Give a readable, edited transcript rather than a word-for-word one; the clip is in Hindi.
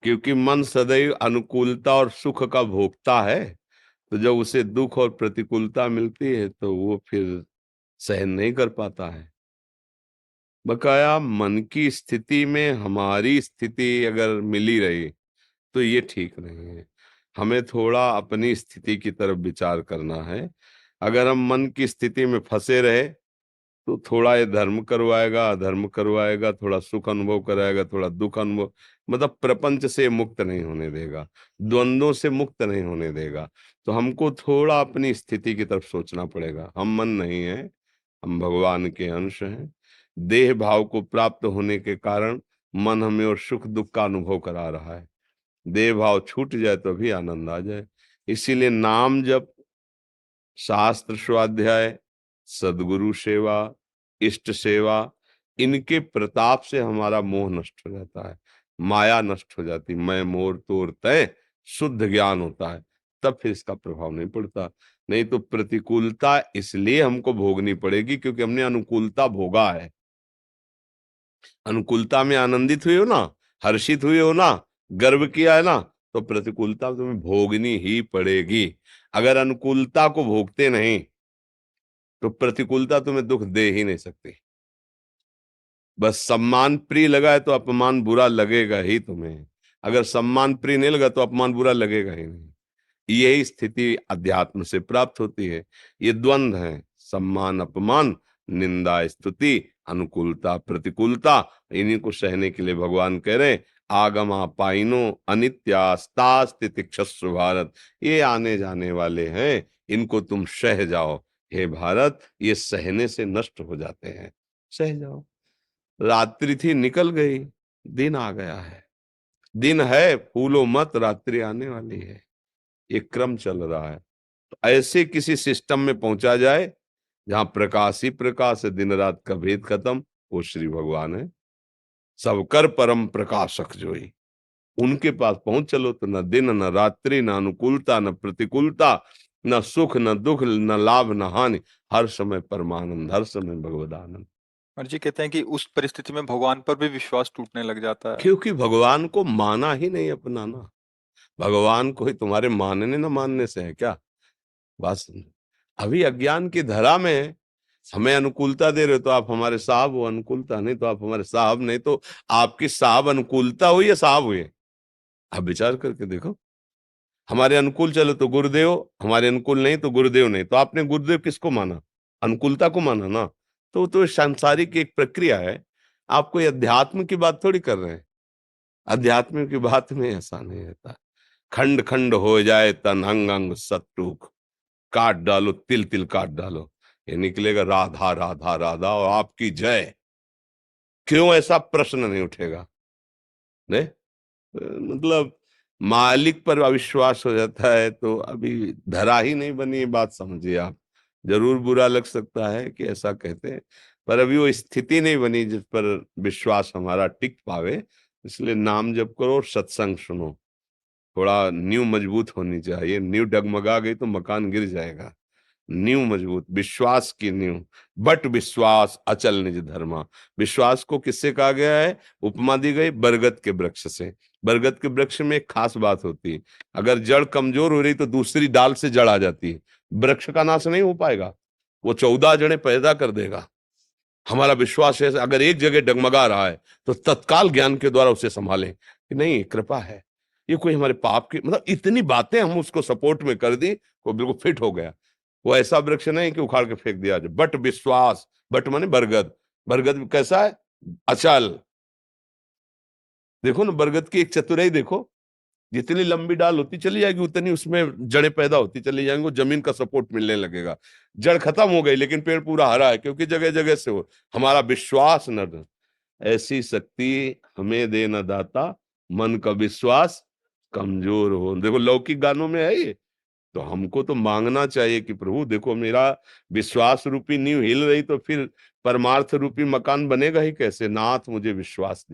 क्योंकि मन सदैव अनुकूलता और सुख का भोगता है। तो जब उसे दुख और प्रतिकूलता मिलती है तो वो फिर सहन नहीं कर पाता है। बकाया मन की स्थिति में हमारी स्थिति अगर मिली रही तो ये ठीक नहीं है। हमें थोड़ा अपनी स्थिति की तरफ विचार करना है। अगर हम मन की स्थिति में फंसे रहे तो थोड़ा ये धर्म करवाएगा, अधर्म करवाएगा, थोड़ा सुख अनुभव कराएगा, थोड़ा दुख अनुभव, मतलब प्रपंच से मुक्त नहीं होने देगा, द्वंद्वों से मुक्त नहीं होने देगा। तो हमको थोड़ा अपनी स्थिति की तरफ सोचना पड़ेगा। हम मन नहीं है, हम भगवान के अंश हैं। देह भाव को प्राप्त होने के कारण मन हमें और सुख दुख का अनुभव करा रहा है। देह भाव छूट जाए तो भी आनंद आ जाए। इसीलिए नाम जप, शास्त्र स्वाध्याय, सदगुरु सेवा, इष्ट सेवा, इनके प्रताप से हमारा मोह नष्ट हो जाता है, माया नष्ट हो जाती, मैं मोर तोर तय, शुद्ध ज्ञान होता है। तब फिर इसका प्रभाव नहीं पड़ता। नहीं तो प्रतिकूलता इसलिए हमको भोगनी पड़ेगी क्योंकि हमने अनुकूलता भोगा है। अनुकूलता में आनंदित हुए हो ना, हर्षित हुए हो ना, गर्व किया है ना, तो प्रतिकूलता तुम्हें भोगनी ही पड़ेगी। अगर अनुकूलता को भोगते नहीं तो प्रतिकूलता तुम्हें दुख दे ही नहीं सकती। बस सम्मान प्रिय लगा है तो अपमान बुरा लगेगा ही तुम्हें। अगर सम्मान प्रिय नहीं लगा तो अपमान बुरा लगेगा ही नहीं। यही स्थिति अध्यात्म से प्राप्त होती है। ये द्वंद्व है, सम्मान अपमान, निंदा स्तुति, अनुकूलता प्रतिकूलता। इन्हीं को सहने के लिए भगवान कह रहे हैं, आगमा पाइनो अनित्यास्ता तितिक्षस्व भारत। ये आने जाने वाले हैं, इनको तुम सह जाओ हे भारत। ये सहने से नष्ट हो जाते हैं, सह जाओ। रात्रि थी निकल गई, दिन आ गया है। दिन है फूलो मत, रात्रि आने वाली है। ये क्रम चल रहा है। तो ऐसे किसी सिस्टम में पहुंचा जाए जहां प्रकाश ही प्रकाश है, दिन रात का भेद खत्म, वो श्री भगवान है। सबकर परम प्रकाशक जोई, उनके पास पहुंच चलो तो न दिन न रात्रि, न अनुकूलता न प्रतिकूलता, न सुख न दुख, न लाभ न हानि, हर समय परमानंद, हर समय भगवदानंद। और जी कहते हैं कि उस परिस्थिति में भगवान पर भी विश्वास टूटने लग जाता है। क्योंकि भगवान को माना ही नहीं अपनाना। भगवान को ही तुम्हारे मानने न मानने से है क्या? बस अभी अज्ञान की धरा में है। हमें अनुकूलता दे रहे हो तो आप हमारे साहब हो, अनुकूलता नहीं तो आप हमारे साहब नहीं। तो आपकी साहब अनुकूलता हुई या साहब हुए? आप विचार करके देखो। हमारे अनुकूल चलो तो गुरुदेव, हमारे अनुकूल नहीं तो गुरुदेव नहीं। तो आपने गुरुदेव किसको माना? अनुकूलता को माना ना। तो सांसारिक एक प्रक्रिया है। आप कोई अध्यात्म की बात थोड़ी कर रहे हैं। अध्यात्म की बात में ऐसा नहीं रहता। खंड खंड हो जाए तन, अंग अंग सब टूक, काट डालो तिल तिल काट डालो, ये निकलेगा राधा राधा राधा और आपकी जय। क्यों ऐसा प्रश्न नहीं उठेगा? नहीं, मतलब मालिक पर अविश्वास हो जाता है तो अभी धरा ही नहीं बनी। बात समझिए आप। जरूर बुरा लग सकता है कि ऐसा कहते हैं, पर अभी वो स्थिति नहीं बनी जिस पर विश्वास हमारा टिक पावे। इसलिए नाम जप करो, सत्संग सुनो। थोड़ा नींव मजबूत होनी चाहिए। नींव डगमगा गई तो मकान गिर जाएगा। नींव मजबूत, विश्वास की नींव। बट विश्वास अचल निज धर्मा। विश्वास को किससे कहा गया है? उपमा दी गई बरगद के वृक्ष से। बरगद के वृक्ष में एक खास बात होती है, अगर जड़ कमजोर हो रही तो दूसरी डाल से जड़ आ जाती है। वृक्ष का नाश नहीं हो पाएगा, वो 14 जड़ें पैदा कर देगा। हमारा विश्वास है अगर एक जगह डगमगा रहा है तो तत्काल ज्ञान के द्वारा उसे संभालें कि नहीं कृपा है, ये कोई हमारे पाप की, मतलब इतनी बातें हम उसको सपोर्ट में कर दी, वो बिल्कुल फिट हो गया। वो ऐसा वृक्ष नहीं कि उखाड़ के फेंक दिया जाए। बट विश्वास, बट माने बरगद। बरगद कैसा है? अचल। देखो ना बरगद की एक चतुराई देखो, जितनी लंबी डाल होती चली जाएगी उतनी उसमें जड़ें पैदा होती चली जाएंगी, वो जमीन का सपोर्ट मिलने लगेगा। जड़ खत्म हो गई लेकिन पेड़ पूरा हरा है क्योंकि जगह जगह से हो हमारा विश्वास न। ऐसी शक्ति हमें दे न दाता, मन का विश्वास कमजोर हो। देखो लौकिक गानों में है ये। तो हमको तो मांगना चाहिए कि प्रभु देखो मेरा विश्वास रूपी नींव हिल रही तो फिर परमार्थ रूपी मकान बनेगा ही कैसे? नाथ मुझे विश्वास दे।